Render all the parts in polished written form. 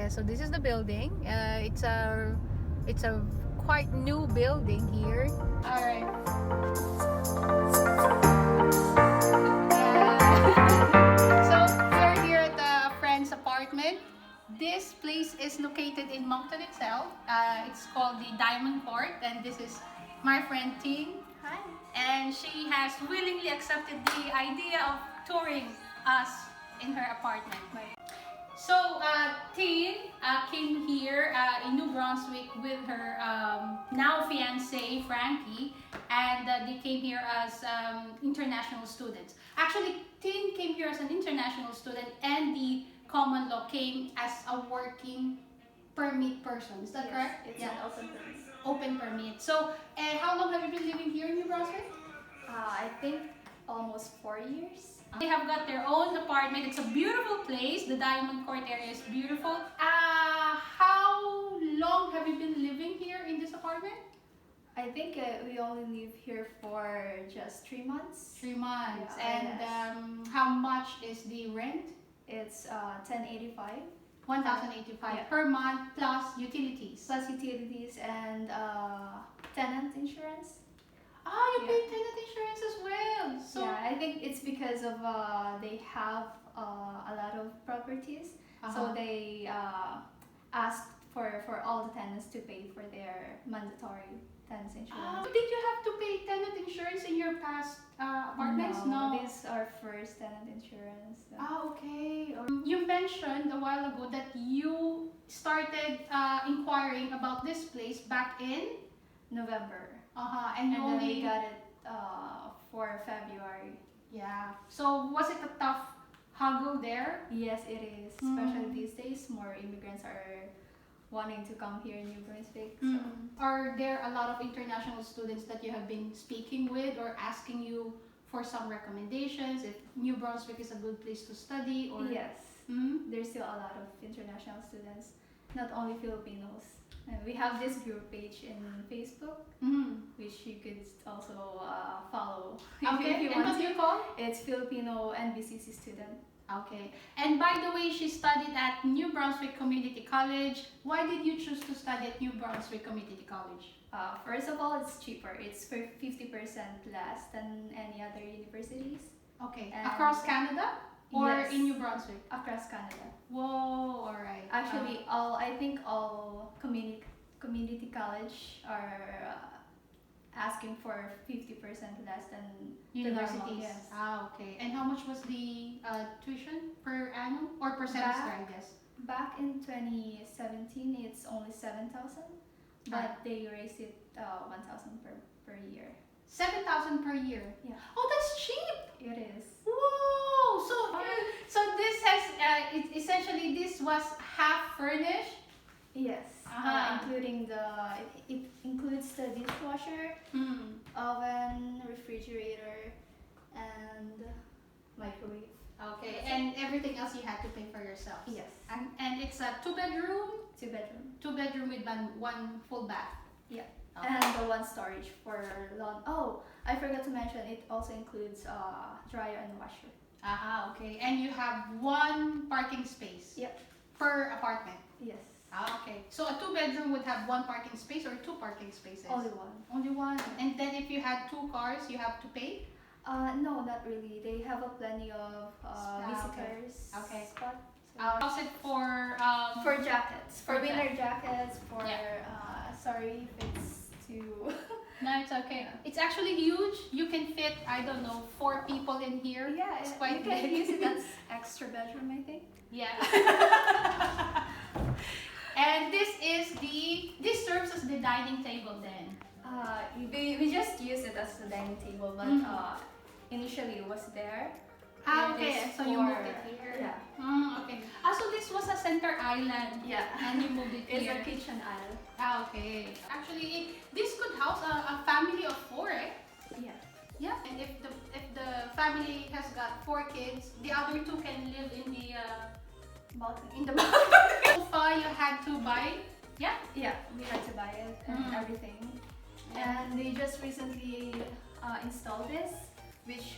Yeah, so this is the building. It's a quite new building here. All right. So we're here at a friend's apartment. This place is located in Moncton itself. It's called the Diamond Court, and this is my friend Ting. Hi. And she has willingly accepted the idea of touring us in her apartment. So, Ting came here in New Brunswick with her now fiancé Frankie, and they came here as international students. Actually, Ting came here as an international student, and the common law came as a working permit person. Is that correct? It's an open permit. Open permit. So, how long have you been living here in New Brunswick? I think almost 4 years. They have got their own apartment. It's a beautiful place. The Diamond Court area is beautiful. How long have you been living here in this apartment? I think we only live here for just 3 months. 3 months. Yeah, And how much is the rent? It's 1085 1,085 Yeah. per month plus utilities. plus utilities and tenant insurance. You Yeah. pay tenant insurance as well. So Yeah, I think it's because of they have a lot of properties, so they asked for all the tenants to pay for their mandatory tenants insurance. Did you have to pay tenant insurance in your past apartments? No. This is our first tenant insurance. So. Okay. You mentioned a while ago that you started inquiring about this place back in November. and you And then only we got it for February. yeah. So was it a tough haggle there? Yes, it is. Especially these days, more immigrants are wanting to come here in New Brunswick. So. Are there a lot of international students that you have been speaking with or asking you for some recommendations if New Brunswick is a good place to study? Or Yes, there's still a lot of international students, not only Filipinos. And we have this group page in Facebook, which you could also follow Okay. if you And want what do to. you call? It's Filipino NBCC student. Okay. And by the way, she studied at New Brunswick Community College. Why did you choose to study at New Brunswick Community College? First of all, it's cheaper. It's for 50% less than any other universities Okay. And- Across Canada or Yes. in New Brunswick? across Canada. Whoa, all right. Actually, I think all community college are asking for 50% less than the normal, universities. yes. Okay. And how much was the tuition per annum or per semester, I guess? Back in 2017, it's only 7,000, but they raised it 1,000 per year. 7,000 per year. Yeah. Oh, that's cheap. It is. Whoa! So this has essentially this was half furnished. Yes. Including it includes the dishwasher, oven, refrigerator, and microwave. Okay. And everything else you had to pay for yourself. Yes. And it's a 2-bedroom. 2 bedroom. 2-bedroom with one full bath. Yeah. Okay. And the one storage for lawn. Oh, I forgot to mention it also includes dryer and washer. Okay. And you have one parking space. Yep. Per apartment. Yes. Okay. So a 2-bedroom would have one parking space or 2 parking spaces? Only one. Only one. And then if you had 2 cars, you have to pay? No, not really. They have plenty of visitors. Okay. Spot. So How's it for for jackets, for for winter jackets, for Yeah. sorry if it's too. No, it's okay. It's actually huge. You can fit, I don't know, 4 people in here. Yeah, It's quite you can big. use it as extra bedroom, I think. Yeah. And this serves as the dining table then. We just use it as a dining table, but initially it was there. It Okay. is So you for- moved it here. Yeah. Okay. So this was a center island. Yeah. And you moved it It's here. a kitchen aisle. Okay. Actually, this could house a family of 4, eh? Yeah. Yeah. And if the family has got 4 kids, the other 2 can live in the Balcony. in the mountain. So far, you had to buy. Yeah. Yeah, we had to buy it and everything. And they just recently installed this, which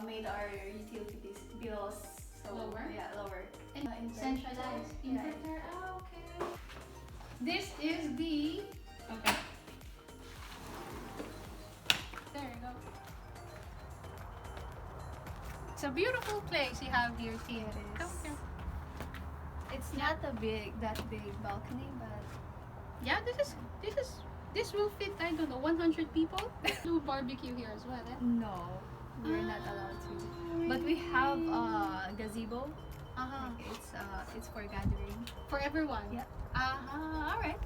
made our utility bills so Lower? Yeah, lower. And centralized Yeah. inverter. This is the... Okay. There you go. It's a beautiful place you have here, Tia. It is. Come here. It's not a that big balcony, but Yeah, this will fit, I don't know, 100 people. Do barbecue here as well, eh? no, we're not allowed to. But we have a gazebo. Uh-huh. It's for gathering. For everyone? Yeah. Uh-huh, alright.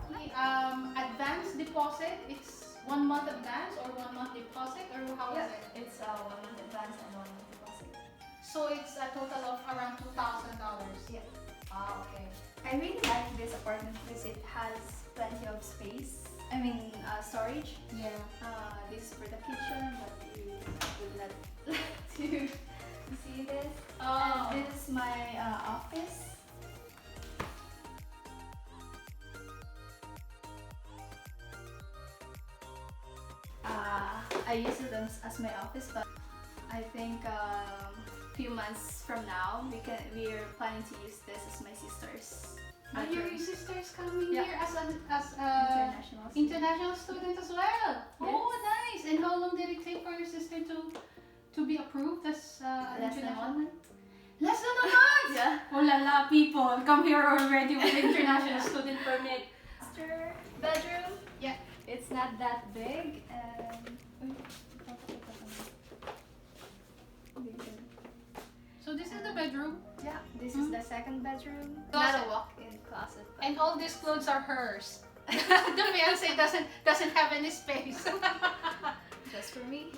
Advance deposit, it's 1 month advance or 1 month deposit, or how is it? It's 1 month advance and 1 month deposit. So it's a total of around $2,000. Yeah. Ah, okay. I really like this apartment because it has plenty of space. I mean, storage. Yeah. This is for the kitchen, but you would not like to see this. Oh. And this is my office. I use it as my office, but I think few months from now we are planning to use this as my sister's. Are your sisters coming Yeah. here as International student. international student as well? Yes. Oh, nice! And how long did it take for your sister to be approved as an Less than international? 1 month. Less than a month! Yeah. Oh la la, people, come here already with international student permit. Master bedroom. Yeah. It's not that big and. So this is the bedroom, Yeah, this is the second bedroom. Closet. Not a walk-in closet. But and all these clothes are hers. The fiance doesn't have any space. just for me.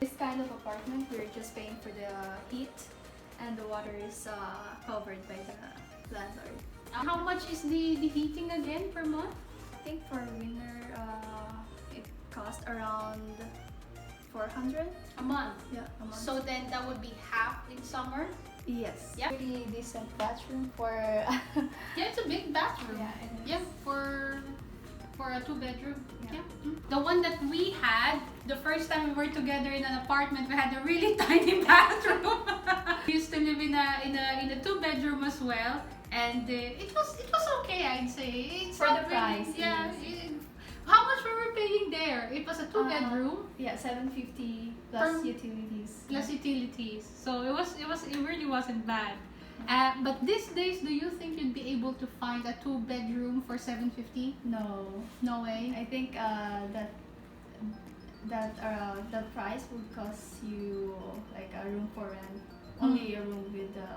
This kind of apartment, we're just paying for the heat, and the water is covered by the landlord. How much is the heating again per month? I think for winter, it costs around 400. A month. Yeah, a month. So then that would be half in summer. yes, Yeah. pretty decent bathroom for. Yeah, it's a big bathroom. Yeah, it is. Yeah, for a 2-bedroom. Yeah. Yeah. The one that we had, the first time we were together in an apartment, we had a really tiny bathroom. We used to live in a 2-bedroom as well, and it was okay, I'd say. It's For not the price, Yeah. yes. How much were we paying there? It was a 2-bedroom. Yeah, 750 plus Per- utilities. Plus utilities, so it really wasn't bad. But these days, do you think you'd be able to find a 2-bedroom for $750? No, No way. I think the price would cost you like a room for rent. Only a room with the.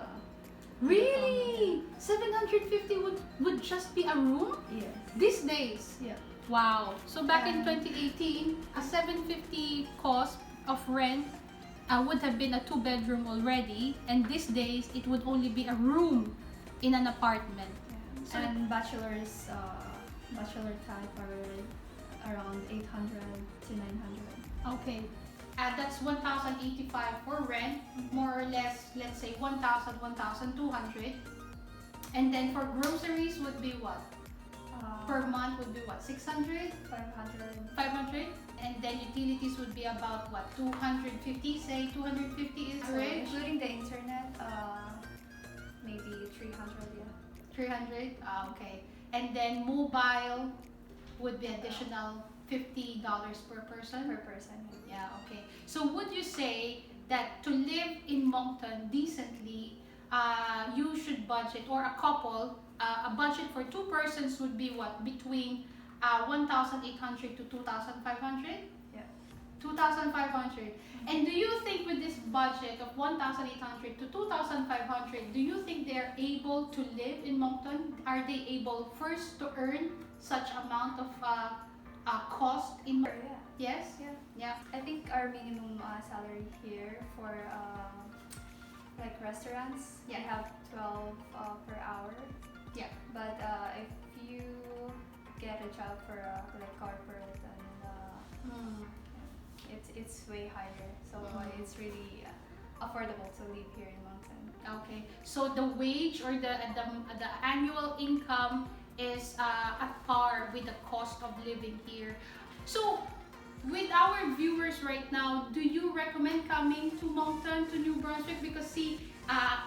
Really? 750 would just be a room Yes. these days? Yeah. Wow. So back in Yeah. 2018, a 750 cost of rent would have been a 2-bedroom already, and these days it would only be a room in an apartment. So And bachelor type are around 800 to 900. okay, that's 1,085 for rent, more or less, let's say 1,200. And then for groceries would be what? Per month would be what? 600? 500. 500? And then utilities would be about what? 250? Say 250 is So average? including the internet, maybe 300. Yeah. 300? Okay. And then mobile would be additional $50 per person? Per person. Yeah, okay. So would you say that to live in Moncton decently, you should budget, or a couple, a budget for 2 persons would be what? Between 1,800 to 2,500? Yeah. 2,500. And do you think with this budget of 1,800 to 2,500, do you think they're able to live in Moncton? Are they able first to earn such amount of cost in Yeah. Yes? Yeah. Yeah. I think our minimum salary here for like restaurants, Yeah. we have 12 per hour. Yeah. But if you get a job for like corporate, and it's way higher. So it's really affordable to live here in Moncton. Okay. So the wage or the annual income is at par with the cost of living here. So with our viewers right now, do you recommend coming to Moncton, to New Brunswick? Because see,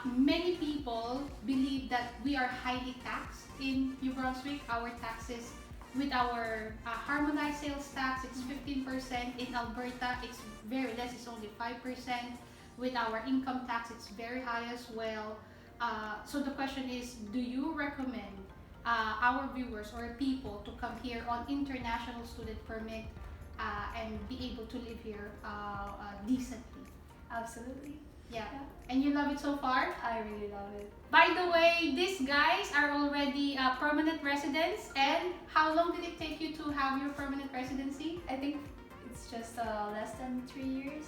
many people believe that we are highly taxed in New Brunswick. Our taxes with our harmonized sales tax, it's 15%. In Alberta, it's very less, it's only 5%. With our income tax, it's very high as well. So the question is, do you recommend our viewers or people to come here on international student permit and be able to live here decently? Absolutely. Yeah. And you love it so far? I really love it. By the way, these guys are already permanent residents. And how long did it take you to have your permanent residency? I think it's just less than 3 years.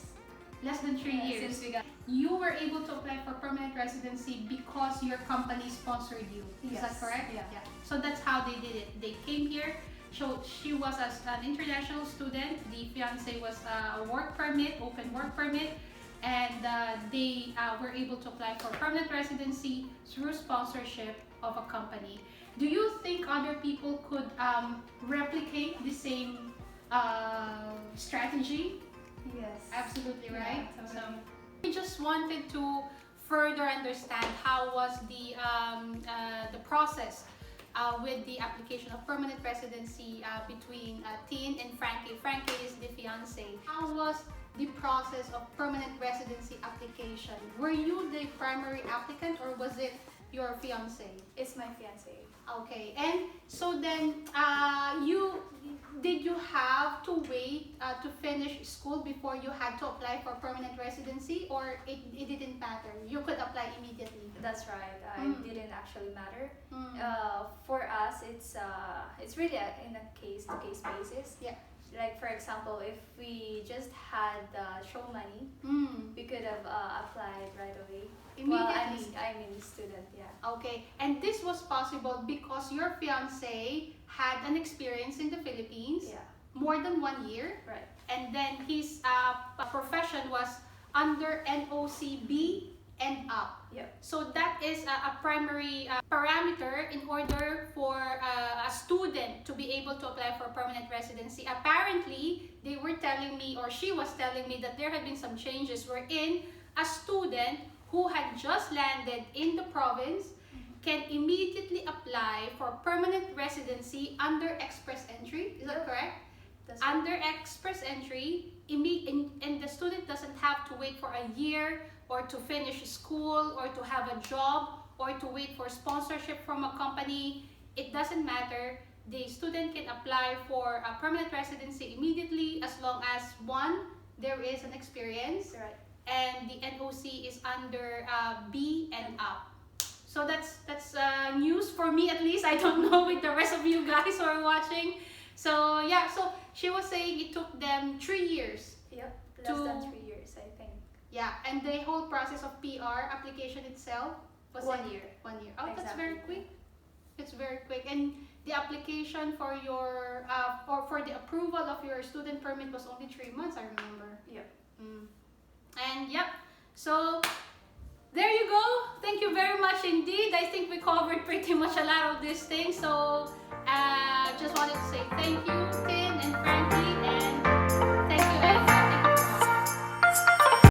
Less than 3 years. Since we got. You were able to apply for permanent residency because your company sponsored you. Is that Yes. correct? Yeah. So that's how they did it. They came here. So she was an international student. The fiance was a work permit, open work permit. And they were able to apply for permanent residency through sponsorship of a company. Do you think other people could replicate the same strategy? Yes. Absolutely, Yeah, right? totally. So we just wanted to further understand how was the process with the application of permanent residency between Tin and Frankie. Frankie is the fiance. How was the process of permanent residency application? Were you the primary applicant or was it your fiance? It's my fiance. Okay, and so then did you have to wait to finish school before you had to apply for permanent residency, or it didn't matter? You could apply immediately. That's right. It didn't actually matter. Mm. For us, it's really in a case-to-case basis. Yeah. Like for example, if we just had show money, we could have applied right away. Immediately. Well, I'm a student, yeah. Okay, and this was possible because your fiance had an experience in the Philippines, Yeah, more than 1 year, right. and then his profession was under NOCB and up. Yep. So that is a primary parameter in order for a student to be able to apply for permanent residency. Apparently, they were telling me, or she was telling me, that there had been some changes wherein a student who had just landed in the province can immediately apply for permanent residency under express entry. Is that correct? That's right. Under express entry, and the student doesn't have to wait for a year or to finish school or to have a job or to wait for sponsorship from a company. It doesn't matter. The student can apply for a permanent residency immediately as long as, one, there is an experience, Right. and the NOC is under B and up. So that's news for me, at least. I don't know with the rest of you guys who are watching. So yeah, so she was saying it took them 3 years. Yep. Less than To- 3 years, I think. Yeah, and the whole process of PR application itself was 1 year. 1 year. Oh, that's Exactly. very quick. It's very quick. And the application for your or for the approval of your student permit was only 3 months, I remember. Yep. And yep, so there you go. Thank you very much indeed. I think we covered pretty much a lot of these things. So just wanted to say thank you, Tin and Frankie.